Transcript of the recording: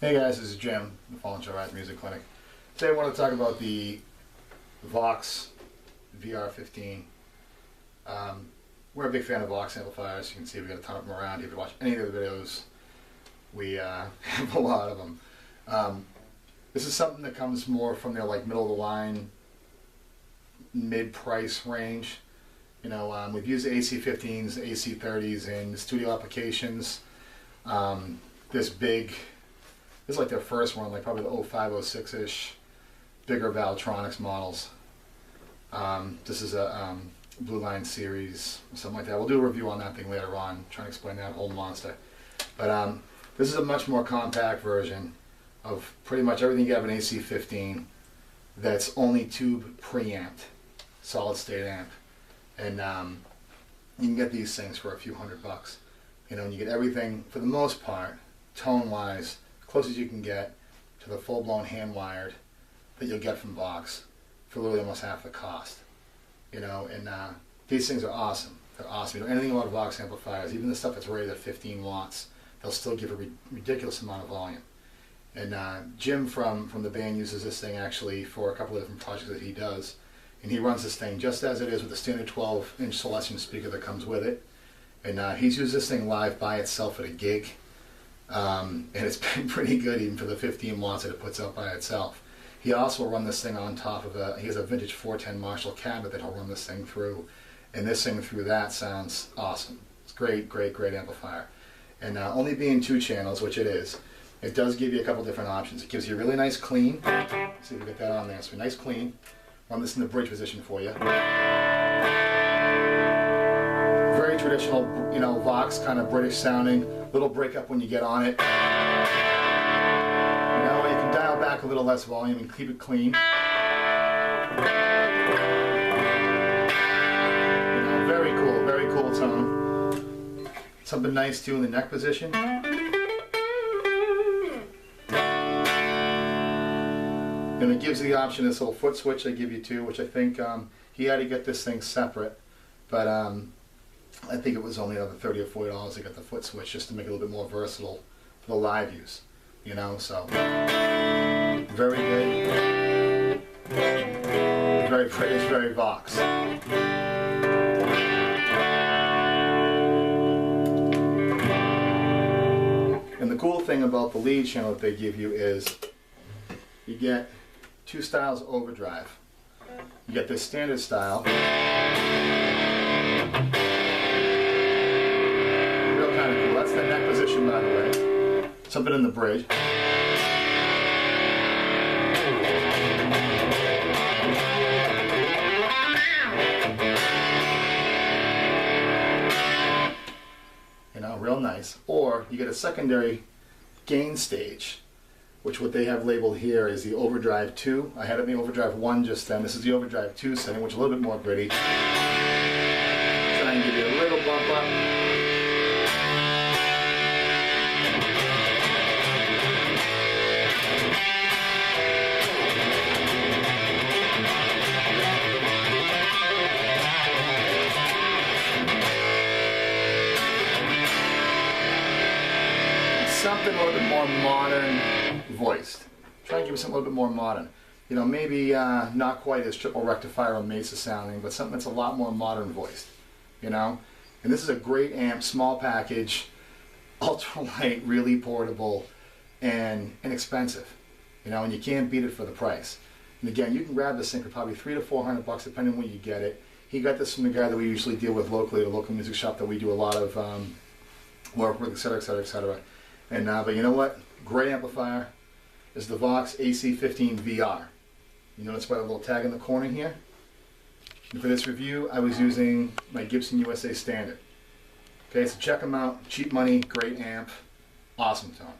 Hey guys, this is Jim, the Fallen Show Rat Music Clinic. Today I want to talk about the Vox VR15. We're a big fan of Vox amplifiers. You can see we got a ton of them around. If you watch any of the videos, we have a lot of them. This is something that comes more from their middle of the line, mid-price range. You know, we've used AC15s, AC30s in studio applications. This is like their first one, like probably the 05, 06-ish, bigger Valtronics models. This is a Blue Line series, something like that. We'll do a review on that thing later on, trying to explain that whole monster. But this is a much more compact version of pretty much everything you have in AC15 that's only tube preamped, solid state amp. And you can get these things for a few $100. You know, and you get everything, for the most part, tone-wise, close as you can get to the full-blown hand-wired that you'll get from Vox for literally almost half the cost. You know, and these things are awesome. They're awesome. You know anything about Vox amplifiers, even the stuff that's rated at 15 watts, they'll still give a ridiculous amount of volume. And Jim from the band uses this thing actually for a couple of different projects that he does. And he runs this thing just as it is with the standard 12-inch Celestion speaker that comes with it. And he's used this thing live by itself at a gig. And it's been pretty good even for the 15 watts that it puts out by itself. He also will run this thing on top of he has a vintage 410 Marshall cabinet that he'll run this thing through. And this thing through that sounds awesome. It's great, great, great amplifier. And only being 2 channels, which it is, it does give you a couple different options. It gives you a really nice clean. Let's see if we get that on there. So a nice clean. Run this in the bridge position for you. Very traditional, you know, Vox, kind of British sounding. Little breakup when you get on it. You know, you can dial back a little less volume and keep it clean. You know, very cool tone. Something nice too in the neck position. And it gives you the option, this little foot switch they give you too, which I think he had to get this thing separate, but I think it was only another $30 or $40 to get the foot switch just to make it a little bit more versatile for the live use, you know, so very good, very British, very Vox. And the cool thing about the lead channel that they give you is you get 2 styles of overdrive. You get this standard style. Real kind of cool. That's the neck position, by the way. Something in the bridge. You know, real nice. Or you get a secondary gain stage, which what they have labeled here is the Overdrive 2. I had it in the Overdrive 1 just then. This is the Overdrive 2 setting, which is a little bit more gritty. Try and give you a little bump up. Something a little bit more modern voiced. Try and give me something a little bit more modern. You know, maybe not quite as triple rectifier or Mesa sounding, but something that's a lot more modern voiced. You know? And this is a great amp, small package, ultra light, really portable, and inexpensive. You know, and you can't beat it for the price. And again, you can grab this thing for probably $300 to $400 depending on where you get it. He got this from the guy that we usually deal with locally, the local music shop that we do a lot of work with, etc., etc., etc. And but you know what? Great amplifier is the Vox AC15 VR. You notice by the little tag in the corner here? And for this review, I was using my Gibson USA Standard. Okay, so check them out. Cheap money, great amp, awesome tone.